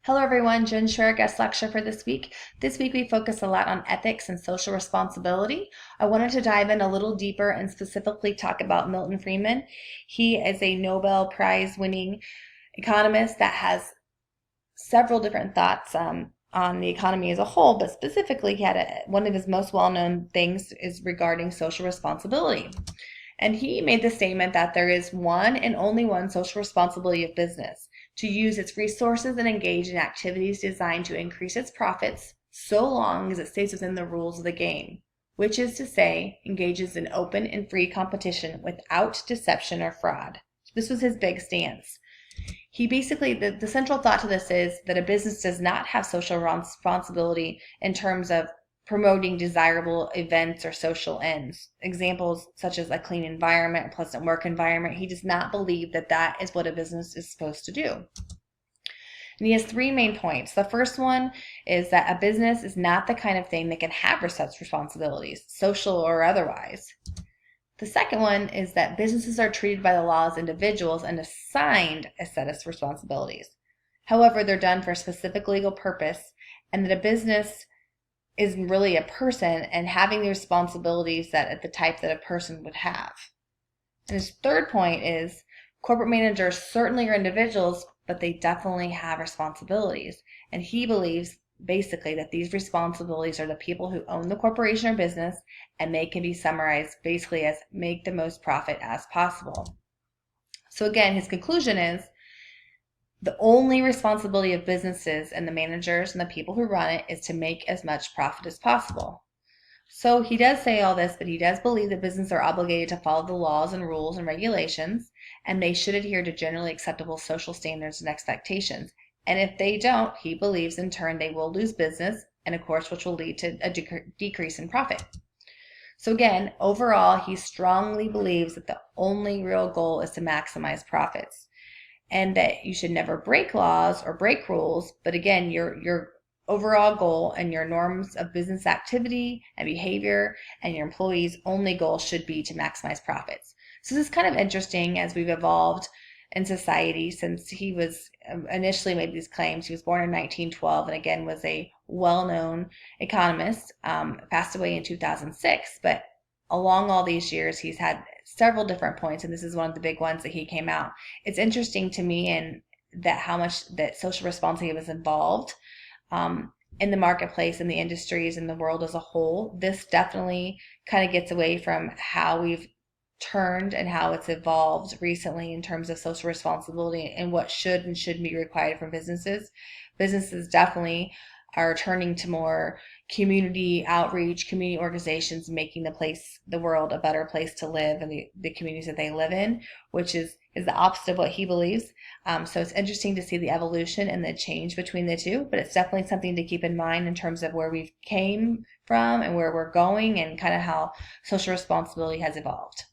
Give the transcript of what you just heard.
Hello everyone, Jen Schreier, guest lecture for this week. This week we focus a lot on ethics and social responsibility. I wanted to dive in a little deeper and specifically talk about Milton Friedman. He is a Nobel Prize winning economist that has several different thoughts on the economy as a whole, but specifically one of his most well-known things is regarding social responsibility. And he made the statement that there is one and only one social responsibility of business: to use its resources and engage in activities designed to increase its profits so long as it stays within the rules of the game, which is to say, engages in open and free competition without deception or fraud. This was his big stance. He basically, the central thought to this is that a business does not have social responsibility in terms of promoting desirable events or social ends. Examples such as a clean environment, a pleasant work environment. He does not believe that that is what a business is supposed to do. And he has three main points. The first one is that a business is not the kind of thing that can have such responsibilities, social or otherwise. The second one is that businesses are treated by the law as individuals and assigned a set of responsibilities. However, they're done for a specific legal purpose, and that a business is really a person and having the responsibilities that the type that a person would have. And his third point is corporate managers certainly are individuals, but they definitely have responsibilities. And he believes basically that these responsibilities are the people who own the corporation or business, and they can be summarized basically as make the most profit as possible. So again, his conclusion is the only responsibility of businesses and the managers and the people who run it is to make as much profit as possible. So he does say all this, but he does believe that businesses are obligated to follow the laws and rules and regulations, and they should adhere to generally acceptable social standards and expectations. And if they don't, he believes in turn they will lose business, and of course, which will lead to a decrease in profit. So again, overall, he strongly believes that the only real goal is to maximize profits, and that you should never break laws or break rules. But again, your overall goal and your norms of business activity and behavior and your employees' only goal should be to maximize profits. So this is kind of interesting as we've evolved in society since he was initially made these claims. He was born in 1912 and again was a well-known economist, passed away in 2006, but along all these years he's had several different points, and this is one of the big ones that he came out. It's interesting to me and that how much that social responsibility was involved in the marketplace, in the industries, in the world as a whole. This definitely kind of gets away from how we've turned and how it's evolved recently in terms of social responsibility and what should and shouldn't be required from businesses. Businesses definitely are turning to more community outreach, community organizations, making the world a better place to live and the communities that they live in, which is the opposite of what he believes. So it's interesting to see the evolution and the change between the two, but it's definitely something to keep in mind in terms of where we've came from and where we're going and kind of how social responsibility has evolved.